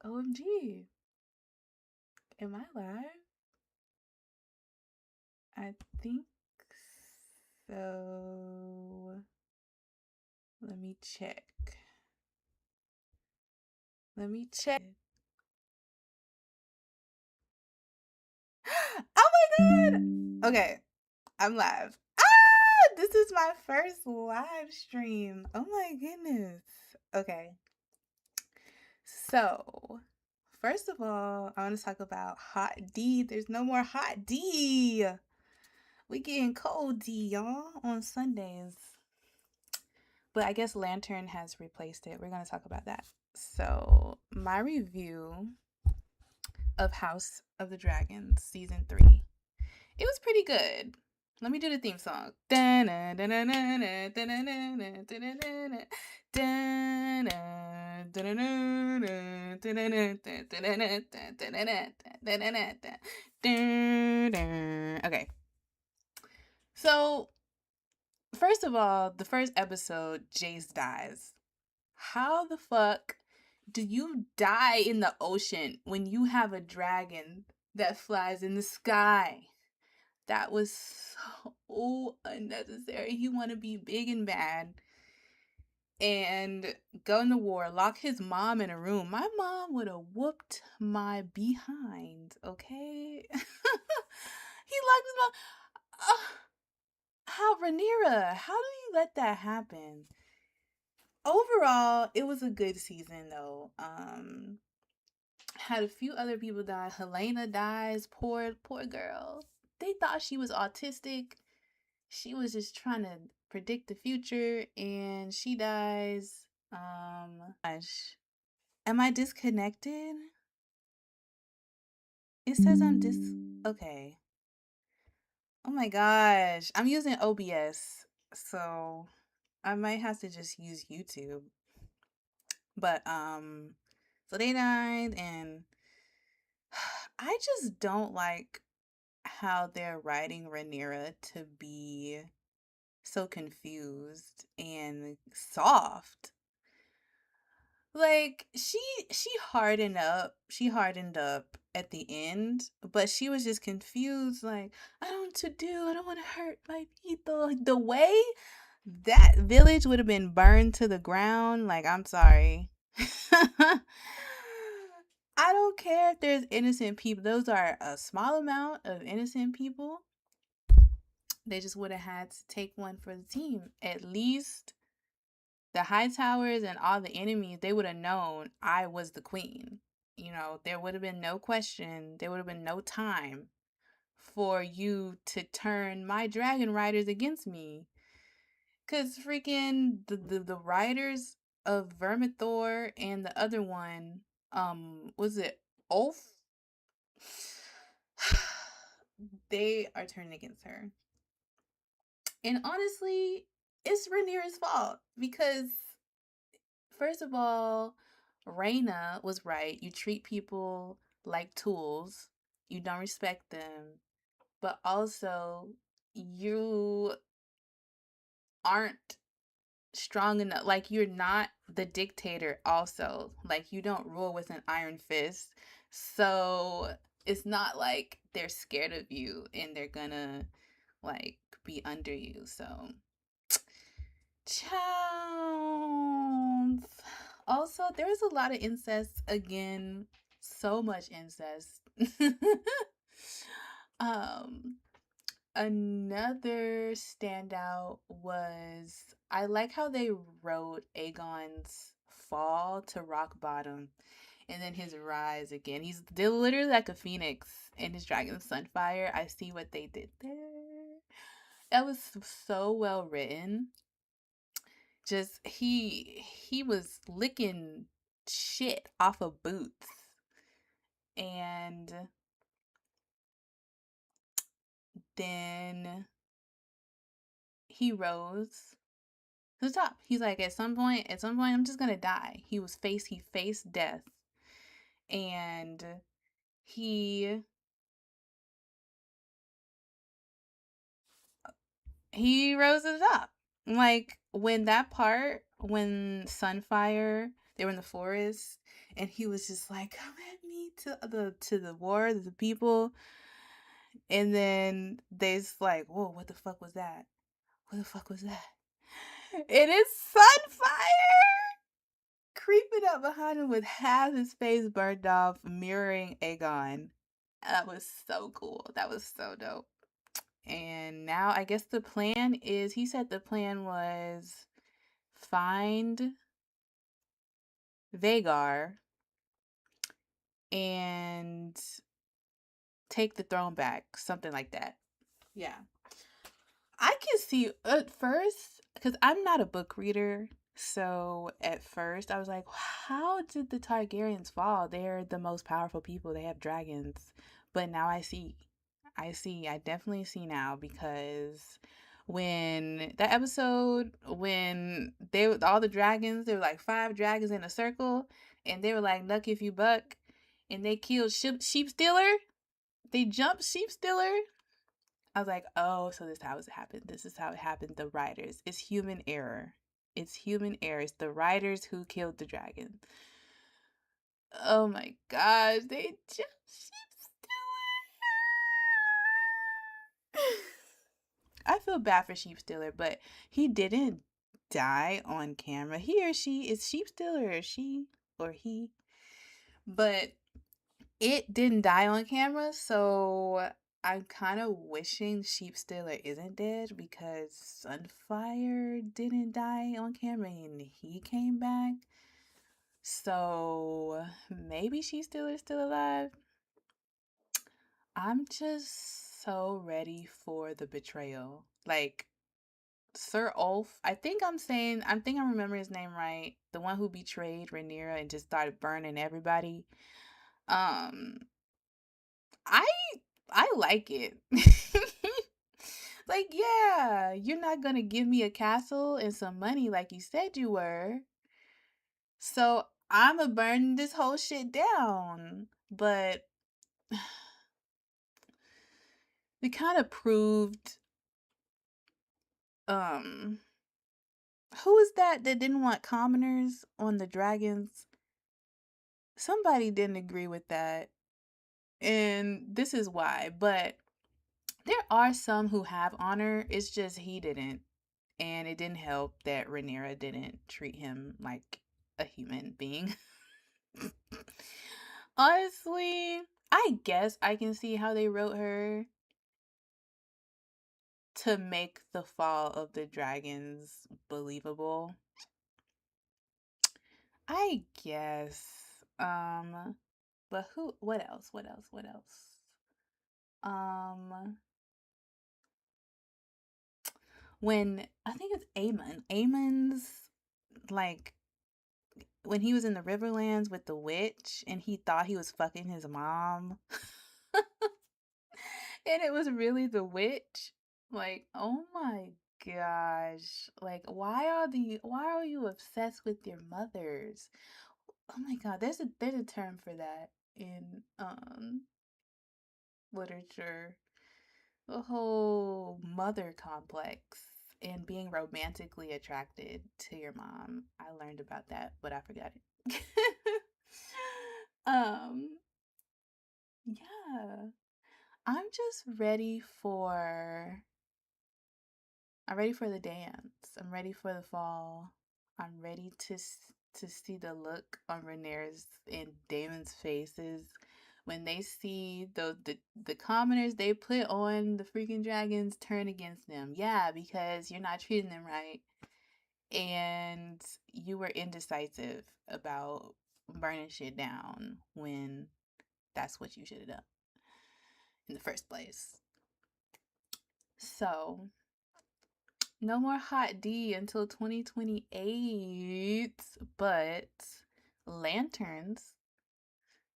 OMG. Am I live? I think so. Let me check. Let me check. Oh my god! Okay, I'm live. Ah! This is my first live stream. Oh my goodness. Okay. So, first of all, I want to talk about Hot D. There's no more Hot D. We getting cold D, y'all, on Sundays. But I guess Lantern has replaced it. We're going to talk about that. So, my review of House of the Dragons season 3. It was pretty good. Let me do the theme song. Okay. So, first of all, the first episode, Jace dies. How the fuck do you die in the ocean when you have a dragon that flies in the sky? That was so unnecessary. He want to be big and bad and go into war, lock his mom in a room. My mom would have whooped my behind, okay? He locked his mom. How, Rhaenyra, how do you let that happen? Overall, it was a good season though. Had a few other people die. Helena dies. Poor girl. They thought she was autistic. She was just trying to predict the future and she dies. Gosh. Am I disconnected? It says I'm okay. Oh my gosh. I'm using OBS, so I might have to just use YouTube. But so they died and I just don't like how they're writing Rhaenyra to be so confused and soft. Like she hardened up. She hardened up at the end, but she was just confused like I don't know what to do. I don't want to hurt my people. The way that village would have been burned to the ground, like I'm sorry. I don't care if there's innocent people. Those are a small amount of innocent people. They just would have had to take one for the team. At least the high towers and all the enemies, they would have known I was the queen. You know, there would have been no question. There would have been no time for you to turn my dragon riders against me. Cause freaking the riders of Vermithor and the other one, was it Ulf? They are turning against her. And honestly, it's Rhaenyra's fault because first of all, Rhaena was right. You treat people like tools. You don't respect them. But also, you aren't strong enough. Like, you're not the dictator, also. Like, you don't rule with an iron fist. So, it's not like they're scared of you and they're gonna, like, be under you. So, Chowns. Also, there was a lot of incest again. So much incest. um, Another standout was I like how they wrote Aegon's fall to rock bottom and then his rise again. They're literally like a phoenix in his dragon sunfire. I see what they did there. That was so well written. Just he was licking shit off of boots and then he rose to the top. He's like at some point I'm just gonna die. He faced death and he he rose to the top. Like when that part when Sunfire They were in the forest, and he was just like, "Come at me to the war, to the people." And then they's like, "Whoa, what the fuck was that? What the fuck was that?" It is Sunfire creeping up behind him with half his face burned off, mirroring Aegon. That was so cool. That was so dope. And now I guess the plan is, he said the plan was find Vagar and take the throne back, something like that. Yeah. I can see at first, because I'm not a book reader. So at first I was like, how did the Targaryens fall? They're the most powerful people. They have dragons. But now I see. I definitely see now, because when that episode, when they all the dragons, there were like 5 dragons in a circle, and they were like, "Nuck if you buck," and they killed sheep stealer. They jumped sheep stealer. I was like, oh, so this is how it happened. This is how it happened. The writers. It's human error. It's human error. It's the writers who killed the dragon. Oh my gosh, they jumped sheep stealer. I feel bad for Sheep Stealer, but he didn't die on camera. He or she is Sheep Stealer, or she or he. But it didn't die on camera, so I'm kind of wishing Sheep Stealer isn't dead, because Sunfire didn't die on camera and he came back. So maybe Sheep Stealer is still alive. I'm just so ready for the betrayal. Like, Sir Ulf, I think I'm remembering his name right. The one who betrayed Rhaenyra and just started burning everybody. Um, I I like it. Like, yeah, you're not gonna give me a castle and some money like you said you were. So I'ma burn this whole shit down. But we kind of proved, um who is that didn't want commoners on the dragons? Somebody didn't agree with that. And this is why. But there are some who have honor. It's just he didn't. And it didn't help that Rhaenyra didn't treat him like a human being. Honestly, I guess I can see how they wrote her to make the fall of the dragons believable. I guess. But who, what else? What else? What else? Um when I think it's Aemon's, like, when he was in the Riverlands with the witch and he thought he was fucking his mom. And it was really the witch. Like, oh my gosh. Like, why are you obsessed with your mothers? Oh my god, there's a term for that in literature. The whole mother complex and being romantically attracted to your mom. I learned about that, but I forgot it. um yeah, I'm just ready for I'm ready for the dance. I'm ready for the fall. I'm ready to see the look on Rhaenyra's and Daemon's faces when they see the commoners they put on the freaking dragons turn against them. Yeah, because you're not treating them right, and you were indecisive about burning shit down when that's what you should have done in the first place. So no more hot D until 2028, but Lanterns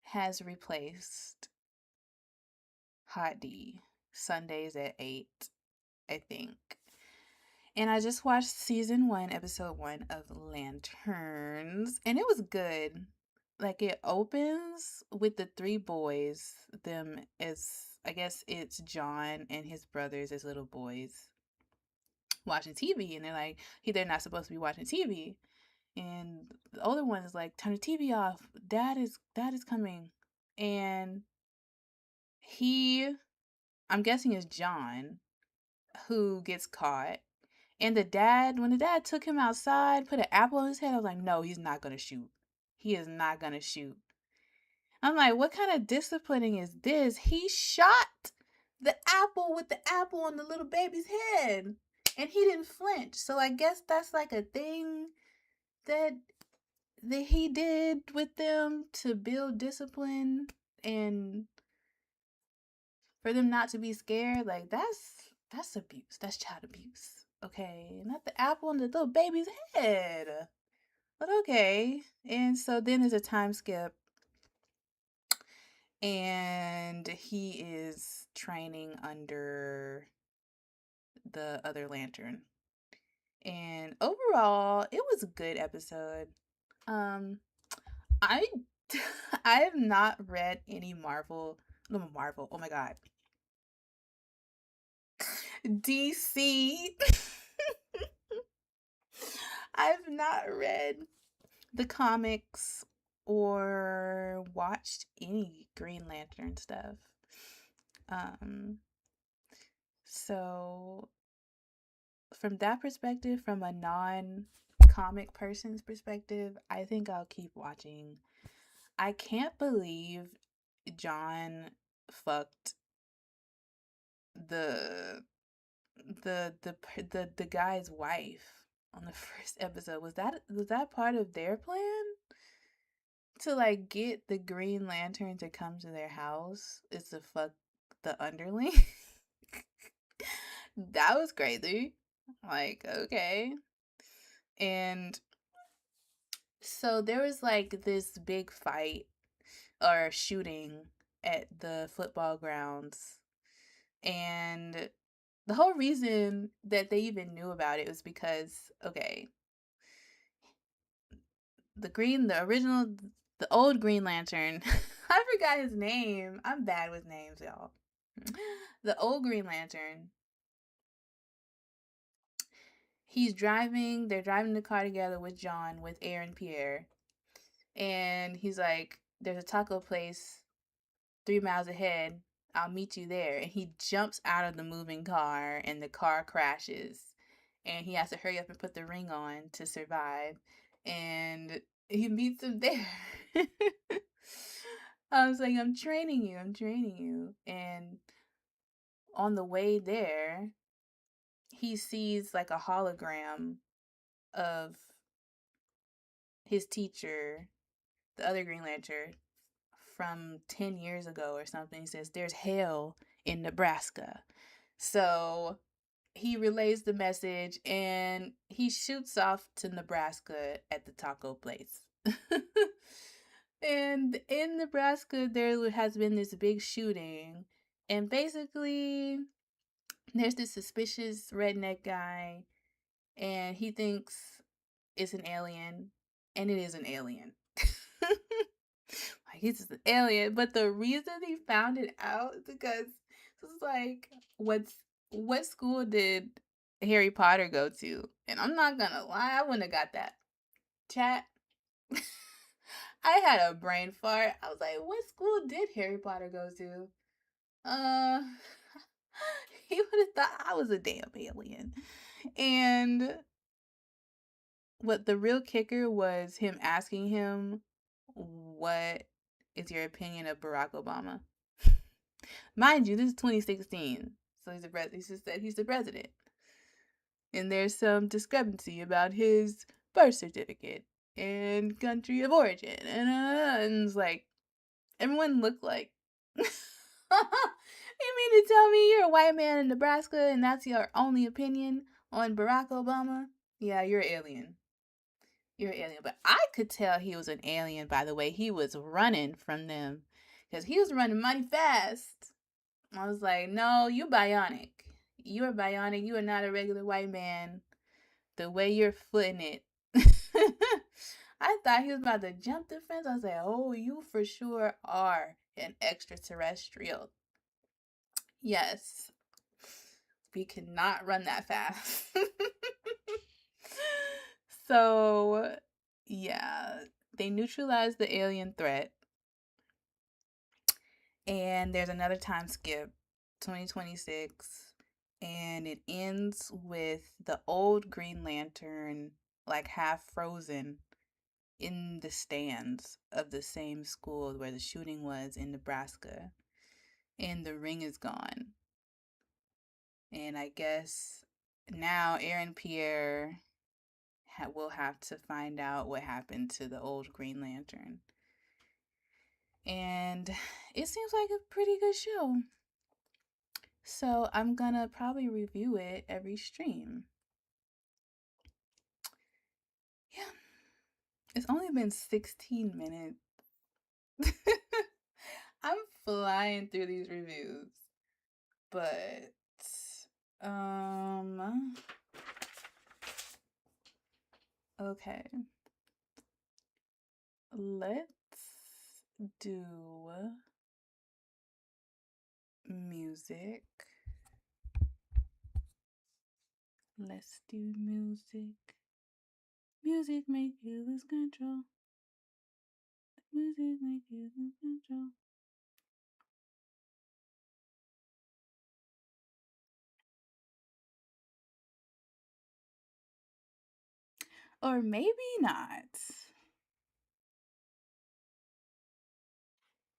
has replaced hot D Sundays at 8, I think. And I just watched season 1, episode 1 of Lanterns, and it was good. Like, it opens with the 3 boys, them as, I guess it's John and his brothers as little boys watching TV, and they're like, they're not supposed to be watching TV. And the older one is like, turn the TV off. Dad is coming. And he, I'm guessing is John, who gets caught. And when the dad took him outside, put an apple on his head, I was like, no, he's not gonna shoot. He is not gonna shoot. I'm like, what kind of disciplining is this? He shot the apple with the apple on the little baby's head. And he didn't flinch. So I guess that's like a thing that he did with them to build discipline and for them not to be scared. Like that's abuse. That's child abuse. Okay. Not the apple on the little baby's head. But okay. And so then there's a time skip and he is training under the other lantern. And overall, it was a good episode. Um, I I have not read any Marvel. No, Marvel. Oh my god, DC. I've not read the comics or watched any Green Lantern stuff. Um, so from that perspective, from a non-comic person's perspective, I think I'll keep watching. I can't believe John fucked the the guy's wife on the first episode. Was that part of their plan to like get the Green Lantern to come to their house? Is to fuck the underling? That was crazy. Like, okay. And so there was like this big fight or shooting at the football grounds. And the whole reason that they even knew about it was because, okay, the old Green Lantern, I forgot his name. I'm bad with names, y'all. The old Green Lantern, they're driving the car together with John, with Aaron Pierre. And he's like, there's a taco place 3 miles ahead. I'll meet you there. And he jumps out of the moving car and the car crashes. And he has to hurry up and put the ring on to survive. And he meets him there. I was like, I'm training you. And on the way there, he sees like a hologram of his teacher, the other Green Lantern, from 10 years ago or something. He says, there's hell in Nebraska. So he relays the message and he shoots off to Nebraska at the taco place. And in Nebraska, there has been this big shooting. And basically, there's this suspicious redneck guy, and he thinks it's an alien, and it is an alien. Like, it's an alien. But the reason he found it out is because it's like, what school did Harry Potter go to? And I'm not gonna lie, I wouldn't have got that. Chat. I had a brain fart. I was like, what school did Harry Potter go to? Uh, he would have thought I was a damn alien. And what the real kicker was him asking him, what is your opinion of Barack Obama? Mind you, this is 2016. So he just said he's the president. And there's some discrepancy about his birth certificate and country of origin. And it's like, everyone looked like. You mean to tell me you're a white man in Nebraska and that's your only opinion on Barack Obama? Yeah, you're an alien. You're an alien. But I could tell he was an alien by the way he was running from them. Because he was running mighty fast. I was like, no, you bionic. You are bionic. You are not a regular white man. The way you're footing it. I thought he was about to jump the fence. I was like, oh, you for sure are an extraterrestrial. Yes. We cannot run that fast. So Yeah, they neutralized the alien threat, and there's another time skip, 2026, and it ends with the old Green Lantern, like half frozen, in the stands of the same school where the shooting was in Nebraska, and the ring is gone. And I guess now Aaron Pierre will have to find out what happened to the old Green Lantern. And it seems like a pretty good show. So I'm gonna probably review it every stream. Yeah, it's only been 16 minutes. I'm flying through these reviews. But um okay. Let's do music. Let's do music. Music make you lose control. Music make you lose control. Or maybe not.